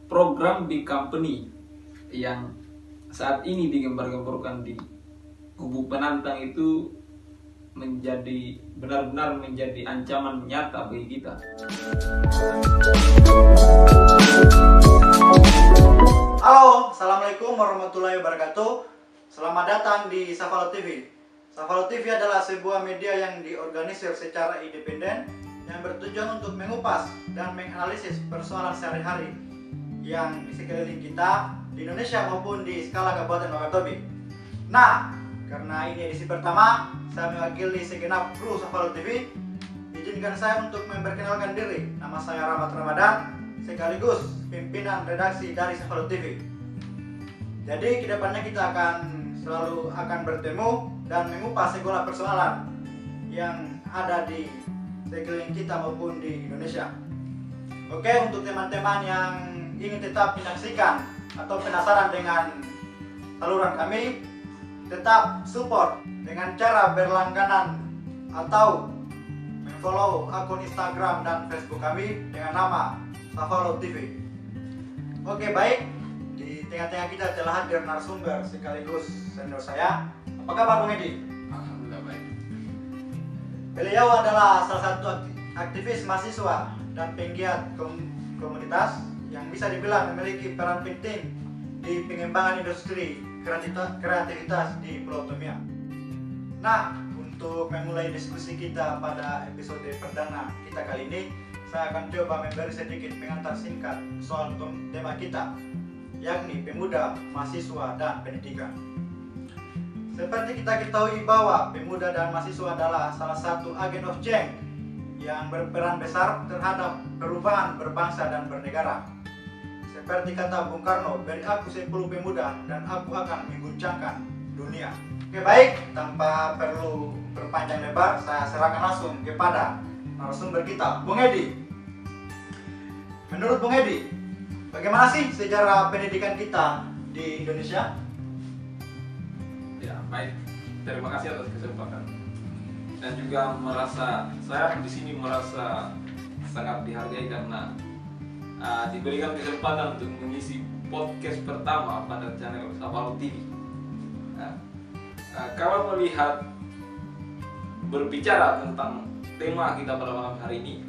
program di company yang saat ini digembar-gemborkan di kubu penantang itu benar-benar menjadi ancaman nyata bagi kita. Halo, Assalamualaikum warahmatullahi wabarakatuh. Selamat datang di Safalo TV. Safalo TV adalah sebuah media yang diorganisir secara independen yang bertujuan untuk mengupas dan menganalisis persoalan sehari-hari yang di sekeliling kita di Indonesia maupun di skala Kabupaten Wakatobi. Nah, karena ini edisi pertama, saya mewakili segenap kru Safalo TV. Izinkan saya untuk memperkenalkan diri. Nama saya Rahmat Ramadan, sekaligus pimpinan redaksi dari Safalo TV. Jadi kedepannya kita selalu akan bertemu dan mengupas segala persoalan yang ada di sekeliling kita maupun di Indonesia. Oke, untuk teman-teman yang ingin tetap menyaksikan atau penasaran dengan saluran kami, tetap support dengan cara berlangganan atau follow akun Instagram dan Facebook kami dengan nama Safalo TV. Oke, baik. Di tengah-tengah kita telah hadir narasumber sekaligus senior saya. Apa kabar Bung Edi? Alhamdulillah baik. Beliau adalah salah satu aktivis mahasiswa dan penggiat komunitas yang bisa dibilang memiliki peran penting di pengembangan industri kreativitas di Pulau Tomia. Nah, untuk memulai diskusi kita pada episode perdana kita kali ini, saya akan coba memberi sedikit pengantar singkat soal tema kita, yakni pemuda, mahasiswa, dan pendidikan. Seperti kita ketahui bahwa pemuda dan mahasiswa adalah salah satu agen of change yang berperan besar terhadap perubahan berbangsa dan bernegara. Seperti kata Bung Karno, beri aku 10 pemuda dan aku akan mengguncangkan dunia. Oke, baik, tanpa perlu berpanjang lebar, saya serahkan langsung kepada narasumber kita, Bung Edi. Menurut Bung Edi, bagaimana sih sejarah pendidikan kita di Indonesia? Ya, baik. Terima kasih atas kesempatan. Dan juga saya di sini merasa sangat dihargai karena diberikan kesempatan untuk mengisi podcast pertama pada channel Safalo TV. Kalau melihat berbicara tentang tema kita pada malam hari ini,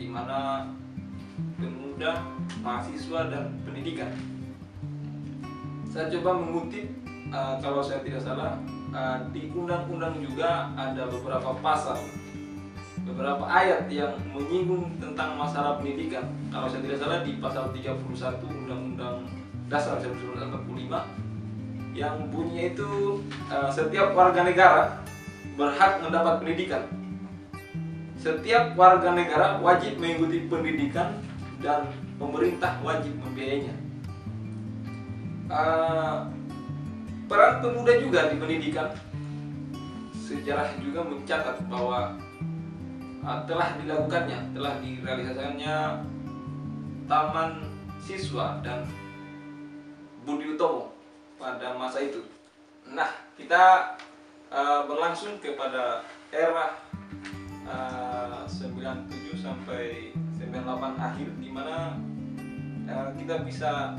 di mana pemuda, mahasiswa, dan pendidikan, saya coba mengutip, kalau saya tidak salah, di undang-undang juga ada beberapa pasal, beberapa ayat yang menyinggung tentang masalah pendidikan. Kalau saya tidak salah di pasal 31 Undang-Undang Dasar 1945 yang bunyinya itu setiap warga negara berhak mendapat pendidikan. Setiap warga negara wajib mengikuti pendidikan dan pemerintah wajib membiayainya. Peran pemuda juga di pendidikan, sejarah juga mencatat bahwa telah direalisasikannya Taman Siswa dan Budi Utomo pada masa itu. Nah, kita berlangsung kepada era 97 sampai 98 akhir, di mana kita bisa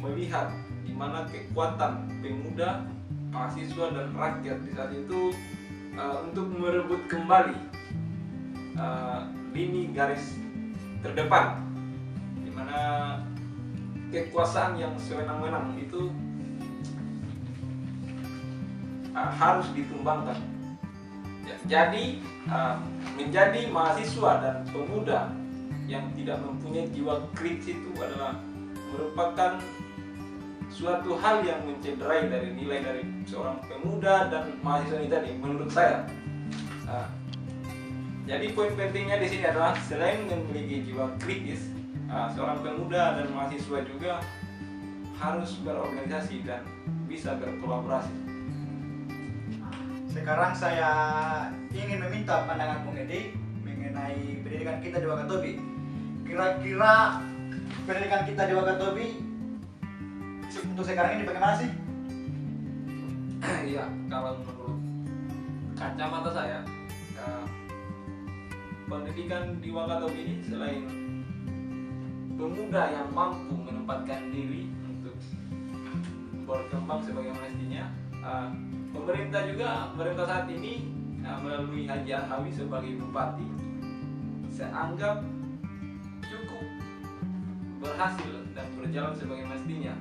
melihat di mana kekuatan pemuda, mahasiswa, dan rakyat di saat itu untuk merebut kembali lini garis terdepan, di mana kekuasaan yang sewenang-wenang itu harus ditumbangkan. Ya, jadi menjadi mahasiswa dan pemuda yang tidak mempunyai jiwa kritis itu adalah merupakan suatu hal yang mencederai dari nilai dari seorang pemuda dan mahasiswa ini tadi, menurut saya. Jadi poin pentingnya di sini adalah selain memiliki jiwa kritis, seorang pemuda dan mahasiswa juga harus berorganisasi dan bisa berkolaborasi. Sekarang saya ingin meminta pandangan Bung Edi mengenai pendidikan kita di Wakatobi. Kira-kira pendidikan kita di Wakatobi untuk sekarang ini bagaimana sih? Iya, kalau menurut kacamata saya, pendidikan di Wakatobi ini selain pemuda yang mampu menempatkan diri untuk berkembang sebagaimana mestinya. Pemerintah saat ini melalui Haji Arhawi sebagai bupati, saya anggap cukup berhasil dan berjalan sebagaimana mestinya,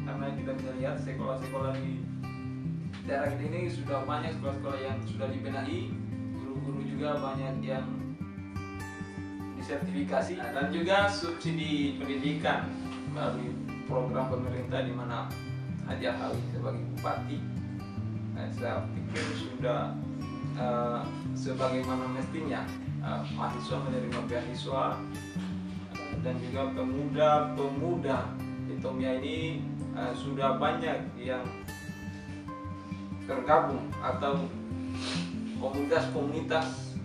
karena kita bisa lihat sekolah-sekolah di daerah kita ini sudah banyak sekolah-sekolah yang sudah dibenahi, guru-guru juga banyak yang disertifikasi, dan juga subsidi pendidikan melalui program pemerintah di mana Haji Arhawi sebagai bupati, saya pikir sudah sebagaimana mestinya mahasiswa menerima beasiswa, dan juga pemuda-pemuda di Tomia ini sudah banyak yang tergabung atau komunitas-komunitas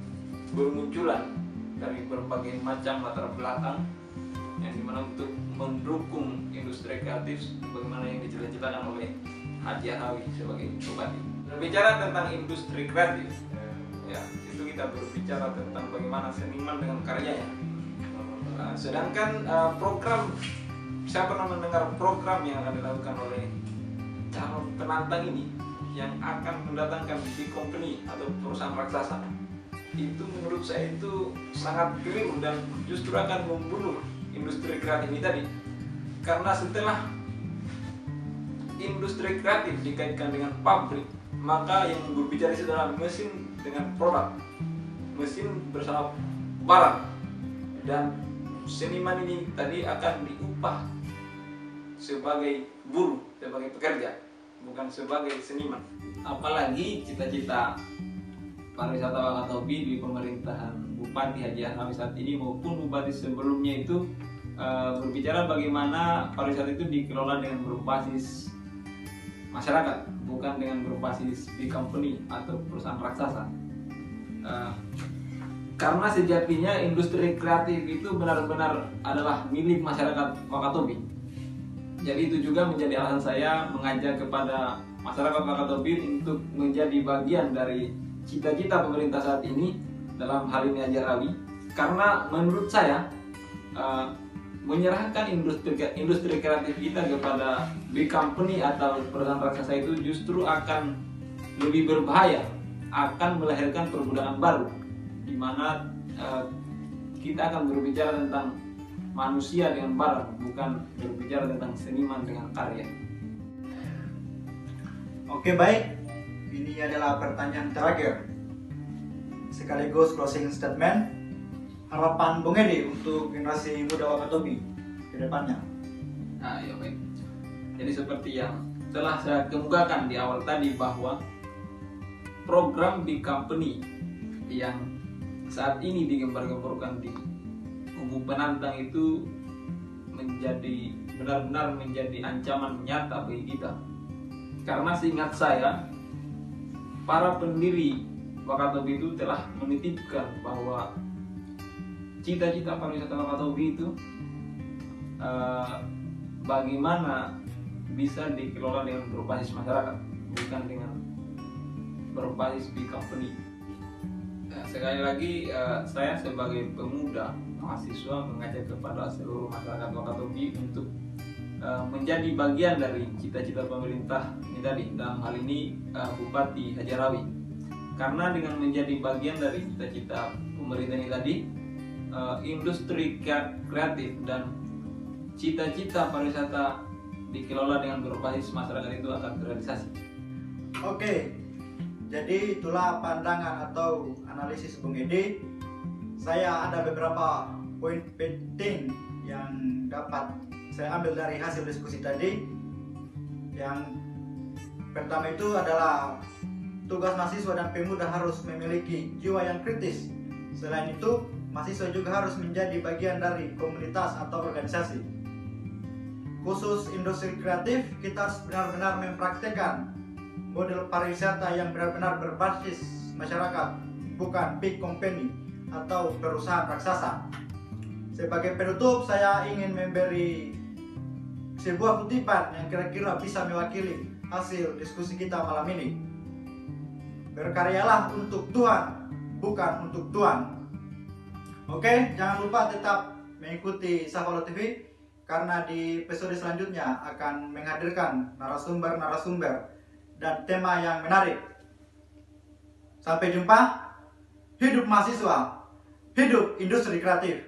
bermunculan dari berbagai macam latar belakang, yang dimana untuk mendukung industri kreatif bagaimana yang dijelaskan oleh Haji Arhawi sebagai bupati. Berbicara tentang industri kreatif, ya, itu kita berbicara tentang bagaimana seniman dengan karyanya. Sedangkan program, saya pernah mendengar program yang akan dilakukan oleh calon penantang ini yang akan mendatangkan big company atau perusahaan raksasa. Itu menurut saya itu sangat keliru dan justru akan membunuh industri kreatif ini tadi. Karena setelah industri kreatif dikaitkan dengan pabrik, maka yang berbicara itu adalah mesin dengan produk, mesin bersama barang, dan seniman ini tadi akan diupah sebagai buruh, sebagai pekerja, bukan sebagai seniman. Apalagi cita-cita pariwisata Wakatobi di pemerintahan Bupati Haji Arhawi saat ini maupun bupati sebelumnya itu berbicara bagaimana pariwisata itu dikelola dengan berbasis masyarakat, bukan dengan berbasis big company atau perusahaan raksasa. Karena sejatinya industri kreatif itu benar-benar adalah milik masyarakat Wakatobi. Jadi itu juga menjadi alasan saya mengajak kepada masyarakat Wakatobi untuk menjadi bagian dari cita-cita pemerintah saat ini, dalam hal ini Haji Arhawi. Karena menurut saya menyerahkan industri kreatif kita kepada big company atau perusahaan raksasa itu justru akan lebih berbahaya, akan melahirkan perbudakan baru, di mana kita akan berbicara tentang manusia dengan barang, bukan berbicara tentang seniman dengan karya. Oke, baik, ini adalah pertanyaan terakhir sekaligus closing statement. Harapan Bung Edi untuk generasi muda Wakatobi ke depannya. Nah, ya baik. Jadi seperti yang telah saya kemukakan di awal tadi, bahwa program big company yang saat ini digembar-gemborkan di kubu penantang itu benar-benar menjadi ancaman nyata bagi kita. Karena seingat saya, para pendiri Wakatobi itu telah menitipkan bahwa cita-cita pariwisata Wakatobi itu bagaimana bisa dikelola dengan berbasis masyarakat, bukan dengan berbasis big company. Sekali lagi saya sebagai pemuda mahasiswa mengajak kepada seluruh masyarakat Wakatobi untuk menjadi bagian dari cita-cita pemerintah ini tadi, dalam hal ini Bupati Haji Arhawi. Karena dengan menjadi bagian dari cita-cita pemerintah ini tadi, industri kreatif dan cita-cita pariwisata dikelola dengan berbasis masyarakat itu akan terrealisasi. Oke, jadi itulah pandangan atau analisis Bung Edi. Saya ada beberapa poin penting yang dapat saya ambil dari hasil diskusi tadi. Yang pertama itu adalah tugas mahasiswa dan pemuda harus memiliki jiwa yang kritis. Selain itu, mahasiswa juga harus menjadi bagian dari komunitas atau organisasi. Khusus industri kreatif, kita harus benar-benar mempraktekkan model pariwisata yang benar-benar berbasis masyarakat, bukan big company atau perusahaan raksasa. Sebagai penutup, saya ingin memberi sebuah kutipan yang kira-kira bisa mewakili hasil diskusi kita malam ini. Berkaryalah untuk Tuhan, bukan untuk Tuan. Oke, jangan lupa tetap mengikuti Safalo TV karena di episode selanjutnya akan menghadirkan narasumber-narasumber dan tema yang menarik. Sampai jumpa. Hidup mahasiswa, hidup industri kreatif.